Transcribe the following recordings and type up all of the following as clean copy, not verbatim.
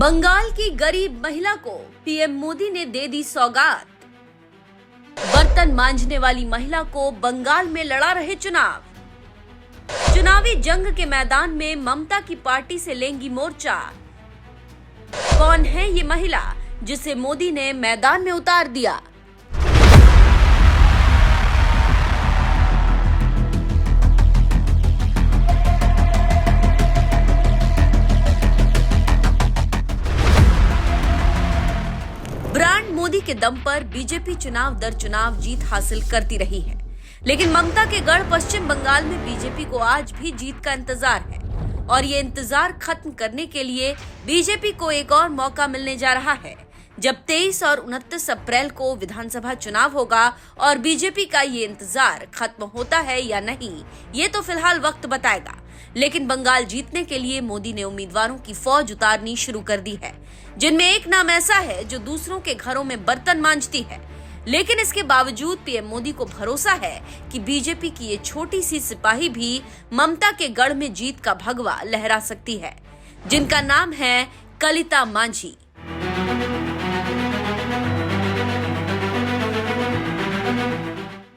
बंगाल की गरीब महिला को पीएम मोदी ने दे दी सौगात। बर्तन मांजने वाली महिला को बंगाल में लड़ा रहे चुनाव। चुनावी जंग के मैदान में ममता की पार्टी से लेंगी मोर्चा। कौन है ये महिला जिसे मोदी ने मैदान में उतार दिया? ब्रांड मोदी के दम पर बीजेपी चुनाव दर चुनाव जीत हासिल करती रही है, लेकिन ममता के गढ़ पश्चिम बंगाल में बीजेपी को आज भी जीत का इंतजार है और ये इंतजार खत्म करने के लिए बीजेपी को एक और मौका मिलने जा रहा है, जब 23 और 29 अप्रैल को विधानसभा चुनाव होगा और बीजेपी का ये इंतजार खत्म होता है या नहीं, ये तो फिलहाल वक्त बताएगा। लेकिन बंगाल जीतने के लिए मोदी ने उम्मीदवारों की फौज उतारनी शुरू कर दी है, जिनमें एक नाम ऐसा है जो दूसरों के घरों में बर्तन मांजती है। लेकिन इसके बावजूद पीएम मोदी को भरोसा है कि बीजेपी की ये छोटी सी सिपाही भी ममता के गढ़ में जीत का भगवा लहरा सकती है, जिनका नाम है कलिता मांझी।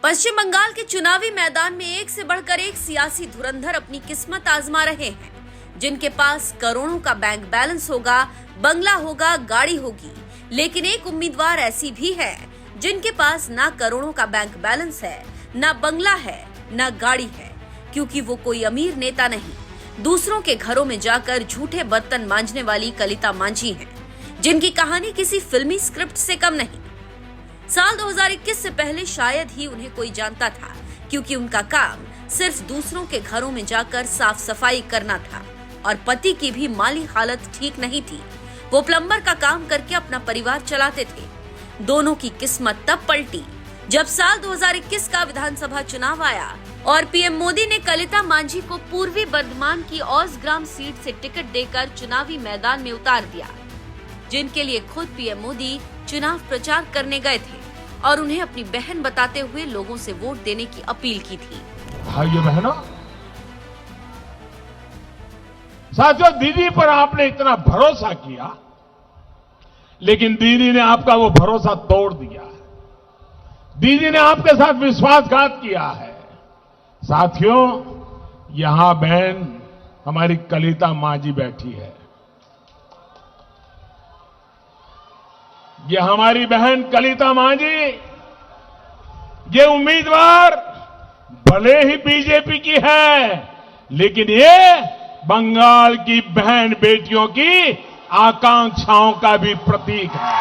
पश्चिम बंगाल के चुनावी मैदान में एक से बढ़कर एक सियासी धुरंधर अपनी किस्मत आजमा रहे हैं, जिनके पास करोड़ों का बैंक बैलेंस होगा, बंगला होगा, गाड़ी होगी। लेकिन एक उम्मीदवार ऐसी भी है जिनके पास ना करोड़ों का बैंक बैलेंस है, ना बंगला है, ना गाड़ी है, क्योंकि वो कोई अमीर नेता नहीं, दूसरों के घरों में जाकर झूठे बर्तन मांजने वाली कलिता मांझी हैं, जिनकी कहानी किसी फिल्मी स्क्रिप्ट से कम नहीं। साल 2021 से पहले शायद ही उन्हें कोई जानता था, क्योंकि उनका काम सिर्फ दूसरों के घरों में जाकर साफ सफाई करना था और पति की भी माली हालत ठीक नहीं थी। वो प्लम्बर का काम करके अपना परिवार चलाते थे। दोनों की किस्मत तब पलटी जब साल 2021 का विधानसभा चुनाव आया और पीएम मोदी ने कलिता मांझी को पूर्वी बर्धमान की औसग्राम सीट से टिकट देकर चुनावी मैदान में उतार दिया, जिनके लिए खुद पीएम मोदी चुनाव प्रचार करने गए थे और उन्हें अपनी बहन बताते हुए लोगों से वोट देने की अपील की थी। भाइयों बहनों, साथियों, दीदी पर आपने इतना भरोसा किया, लेकिन दीदी ने आपका वो भरोसा तोड़ दिया है। दीदी ने आपके साथ विश्वासघात किया है। साथियों, यहां बहन हमारी कलिता मांझी बैठी है। ये हमारी बहन कलिता मांझी, ये उम्मीदवार भले ही बीजेपी की है, लेकिन ये बंगाल की बहन बेटियों की आकांक्षाओं का भी प्रतीक है।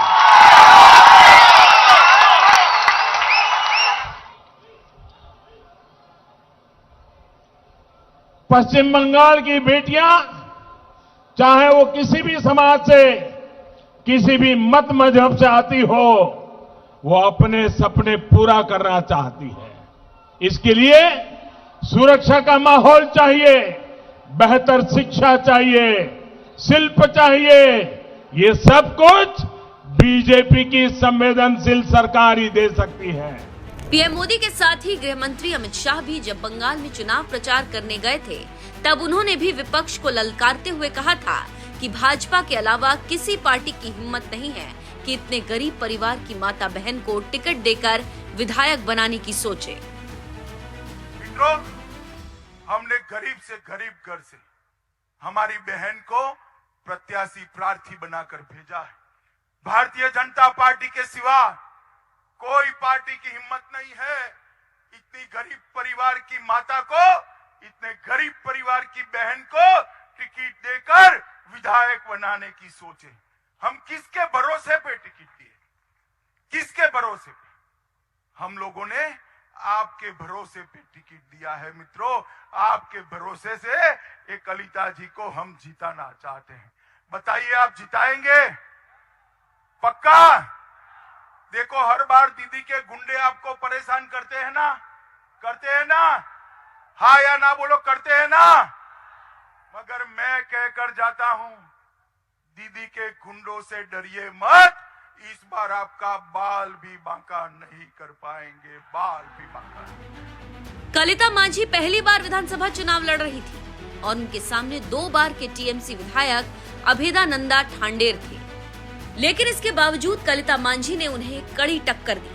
पश्चिम बंगाल की बेटियां, चाहे वो किसी भी समाज से, किसी भी मत मजहब से आती हो, वो अपने सपने पूरा करना चाहती है। इसके लिए सुरक्षा का माहौल चाहिए, बेहतर शिक्षा चाहिए, शिल्प चाहिए। ये सब कुछ बीजेपी की संवेदनशील सरकार ही दे सकती है। पीएम मोदी के साथ ही गृह मंत्री अमित शाह भी जब बंगाल में चुनाव प्रचार करने गए थे, तब उन्होंने भी विपक्ष को ललकारते हुए कहा था कि भाजपा के अलावा किसी पार्टी की हिम्मत नहीं है कि इतने गरीब परिवार की माता बहन को टिकट देकर विधायक बनाने की सोचे। मित्रों, हमने गरीब से गरीब घर से हमारी बहन को प्रत्याशी प्रार्थी बनाकर भेजा है। भारतीय जनता पार्टी के सिवा कोई पार्टी की हिम्मत नहीं है इतनी गरीब परिवार की माता को, इतने गरीब परिवार की बहन को टिकट देकर विधायक बनाने की सोचे। हम किसके भरोसे पे टिकट दिए? किसके भरोसे पे? हम लोगों ने आपके भरोसे पे टिकट दिया है। मित्रों, आपके भरोसे से एक कलिता जी को हम जिताना चाहते हैं। बताइए, आप जिताएंगे? पक्का? देखो, हर बार दीदी के गुंडे आपको परेशान करते हैं ना? करते हैं ना? हाँ या ना बोलो, करते हैं ना? मगर मैं कहकर जाता हूं, दीदी के गुंडों से डरिए मत। इस बार आपका बाल भी बांका नहीं कर पाएंगे, बाल भी बांका नहीं। कलिता मांझी पहली बार विधानसभा चुनाव लड़ रही थी और उनके सामने 2 बार के टीएमसी विधायक अभेदानंदा ठांडेर थे। लेकिन इसके बावजूद कलिता मांझी ने उन्हें कड़ी टक्कर दी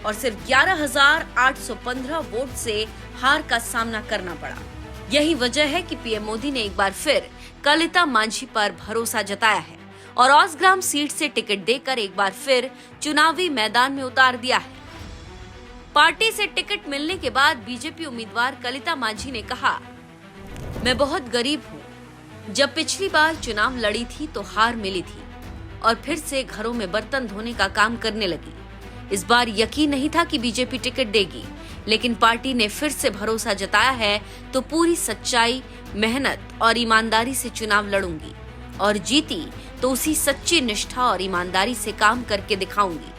और सिर्फ 11,815 वोट से हार का सामना करना पड़ा। यही वजह है कि पीएम मोदी ने एक बार फिर कलिता मांझी पर भरोसा जताया है और औसग्राम सीट से टिकट देकर एक बार फिर चुनावी मैदान में उतार दिया है। पार्टी से टिकट मिलने के बाद बीजेपी उम्मीदवार कलिता मांझी ने कहा, मैं बहुत गरीब हूँ। जब पिछली बार चुनाव लड़ी थी तो हार मिली थी और फिर से घरों में बर्तन धोने का काम करने लगी। इस बार यकीन नहीं था कि बीजेपी टिकट देगी, लेकिन पार्टी ने फिर से भरोसा जताया है तो पूरी सच्चाई, मेहनत और ईमानदारी से चुनाव लड़ूंगी और जीती तो उसी सच्ची निष्ठा और ईमानदारी से काम करके दिखाऊंगी।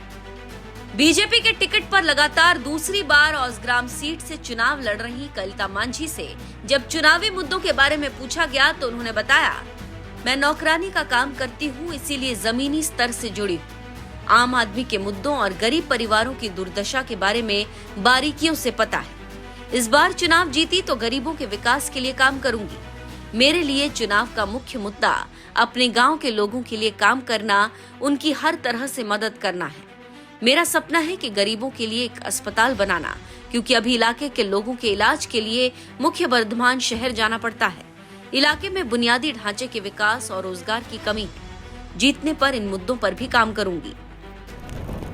बीजेपी के टिकट पर लगातार दूसरी बार औसग्राम सीट से चुनाव लड़ रही कलिता मांझी से जब चुनावी मुद्दों के बारे में पूछा गया तो उन्होंने बताया, मैं नौकरानी का काम करती हूँ, इसीलिए जमीनी स्तर से जुड़ी हूँ। आम आदमी के मुद्दों और गरीब परिवारों की दुर्दशा के बारे में बारीकियों से पता है। इस बार चुनाव जीती तो गरीबों के विकास के लिए काम करूंगी। मेरे लिए चुनाव का मुख्य मुद्दा अपने गांव के लोगों के लिए काम करना, उनकी हर तरह से मदद करना है। मेरा सपना है कि गरीबों के लिए एक अस्पताल बनाना, क्योंकि अभी इलाके के लोगों के इलाज के लिए मुख्य वर्धमान शहर जाना पड़ता है। इलाके में बुनियादी ढांचे के विकास और रोजगार की कमी है। जीतने पर इन मुद्दों पर भी काम करूंगी।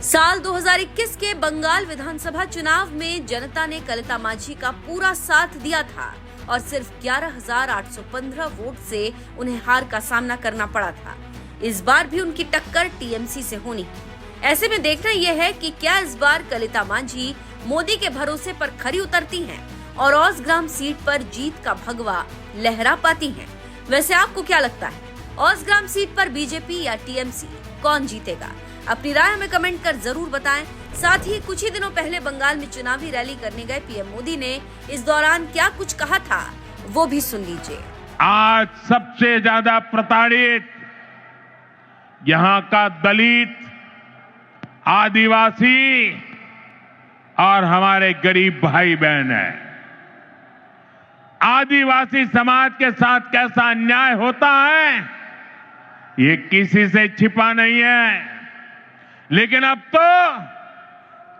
साल 2021 के बंगाल विधानसभा चुनाव में जनता ने कलिता मांझी का पूरा साथ दिया था और सिर्फ 11,815 वोट से उन्हें हार का सामना करना पड़ा था। इस बार भी उनकी टक्कर टीएमसी से होनी है। ऐसे में देखना यह है कि क्या इस बार कलिता मांझी मोदी के भरोसे पर खरी उतरती हैं और औसग्राम सीट पर जीत का भगवा लहरा पाती हैं। वैसे आपको क्या लगता है, औसग्राम सीट पर बीजेपी या टीएमसी कौन जीतेगा? अपनी राय हमें कमेंट कर जरूर बताएं। साथ ही कुछ ही दिनों पहले बंगाल में चुनावी रैली करने गए पीएम मोदी ने इस दौरान क्या कुछ कहा था, वो भी सुन लीजिए। आज सबसे ज्यादा प्रताड़ित यहाँ का दलित, आदिवासी और हमारे गरीब भाई बहन है। आदिवासी समाज के साथ कैसा अन्याय होता है ये किसी से छिपा नहीं है, लेकिन अब तो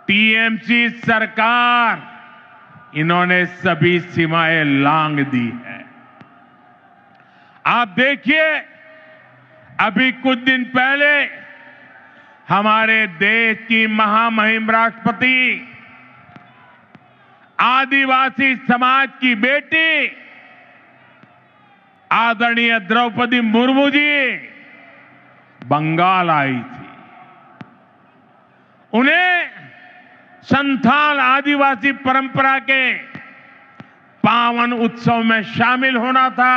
टीएमसी सरकार इन्होंने सभी सीमाएं लांघ दी है। आप देखिए, अभी कुछ दिन पहले हमारे देश की महामहिम राष्ट्रपति, आदिवासी समाज की बेटी आदरणीय द्रौपदी मुर्मू जी बंगाल आई थी। उन्हें संथाल आदिवासी परंपरा के पावन उत्सव में शामिल होना था,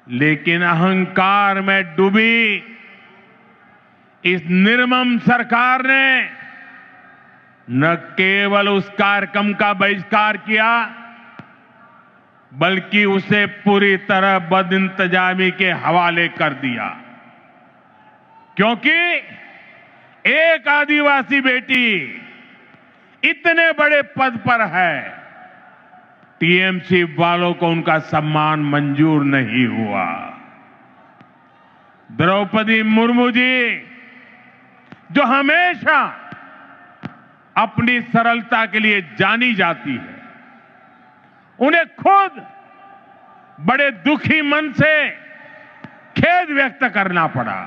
लेकिन अहंकार में डूबी इस निर्मम सरकार ने न केवल उस कार्यक्रम का बहिष्कार किया, बल्कि उसे पूरी तरह बदइंतजामी के हवाले कर दिया। क्योंकि एक आदिवासी बेटी इतने बड़े पद पर है, टीएमसी वालों को उनका सम्मान मंजूर नहीं हुआ। द्रौपदी मुर्मू जी, जो हमेशा अपनी सरलता के लिए जानी जाती है, उन्हें खुद बड़े दुखी मन से खेद व्यक्त करना पड़ा।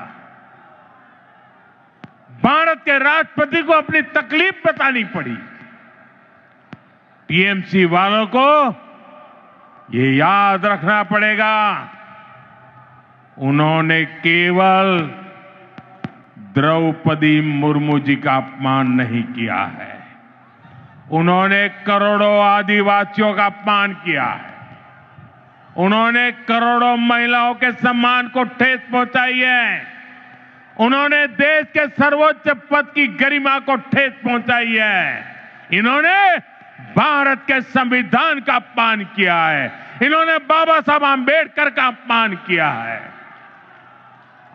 भारत के राष्ट्रपति को अपनी तकलीफ बतानी पड़ी। टीएमसी वालों को ये याद रखना पड़ेगा, उन्होंने केवल द्रौपदी मुर्मू जी का अपमान नहीं किया है, उन्होंने करोड़ों आदिवासियों का अपमान किया है। उन्होंने करोड़ों महिलाओं के सम्मान को ठेस पहुंचाई है। उन्होंने देश के सर्वोच्च पद की गरिमा को ठेस पहुंचाई है। इन्होंने भारत के संविधान का अपमान किया है। इन्होंने बाबा साहब आंबेडकर का अपमान किया है।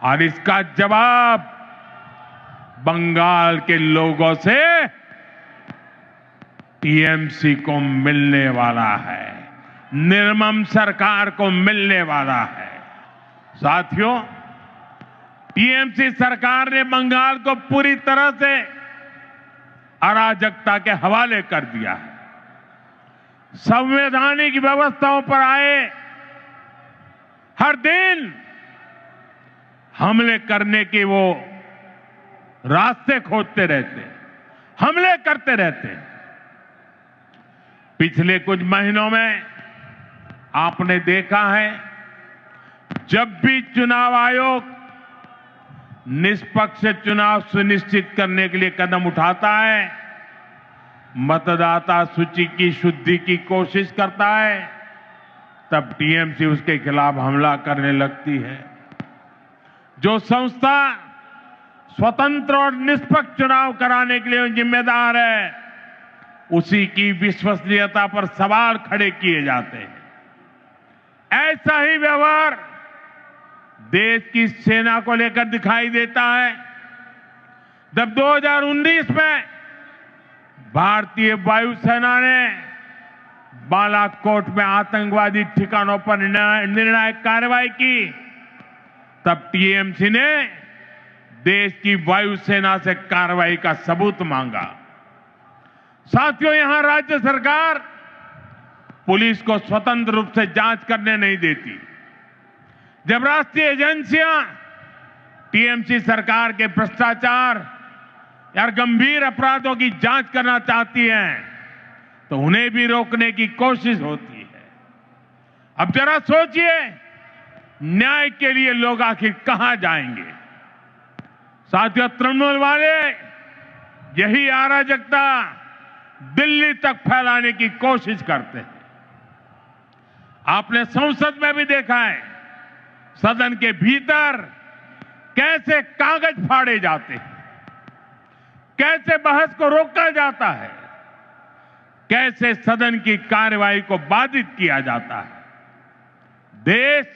और इसका जवाब बंगाल के लोगों से टीएमसी को मिलने वाला है, निर्मम सरकार को मिलने वाला है। साथियों, टीएमसी सरकार ने बंगाल को पूरी तरह से अराजकता के हवाले कर दिया है। संवैधानिक व्यवस्थाओं पर आए हर दिन हमले करने के वो रास्ते खोजते रहते हैं, हमले करते रहते हैं। पिछले कुछ महीनों में आपने देखा है, जब भी चुनाव आयोग निष्पक्ष चुनाव सुनिश्चित करने के लिए कदम उठाता है, मतदाता सूची की शुद्धि की कोशिश करता है, तब टीएमसी उसके खिलाफ हमला करने लगती है। जो संस्था स्वतंत्र और निष्पक्ष चुनाव कराने के लिए जिम्मेदार है, उसी की विश्वसनीयता पर सवाल खड़े किए जाते हैं। ऐसा ही व्यवहार देश की सेना को लेकर दिखाई देता है। जब 2019 में भारतीय वायुसेना ने बालाकोट में आतंकवादी ठिकानों पर निर्णायक कार्रवाई की, तब टीएमसी ने देश की वायुसेना से कार्रवाई का सबूत मांगा। साथियों, यहां राज्य सरकार पुलिस को स्वतंत्र रूप से जांच करने नहीं देती। जब राष्ट्रीय एजेंसियां टीएमसी सरकार के भ्रष्टाचार या गंभीर अपराधों की जांच करना चाहती हैं, तो उन्हें भी रोकने की कोशिश होती है। अब जरा सोचिए, न्याय के लिए लोग आखिर कहां जाएंगे? साथियों, तृणमूल वाले यही अराजकता दिल्ली तक फैलाने की कोशिश करते हैं। आपने संसद में भी देखा है, सदन के भीतर कैसे कागज फाड़े जाते हैं, कैसे बहस को रोका जाता है, कैसे सदन की कार्यवाही को बाधित किया जाता है। देश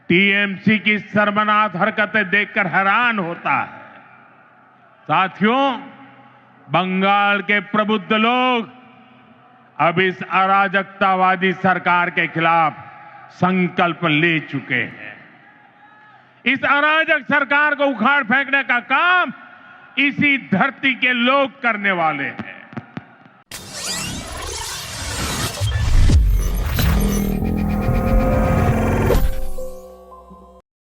टीएमसी की शर्मनाक हरकतें देखकर हैरान होता है। साथियों, बंगाल के प्रबुद्ध लोग अब इस अराजकतावादी सरकार के खिलाफ संकल्प ले चुके हैं। इस अराजक सरकार को उखाड़ फेंकने का काम इसी धरती के लोग करने वाले हैं।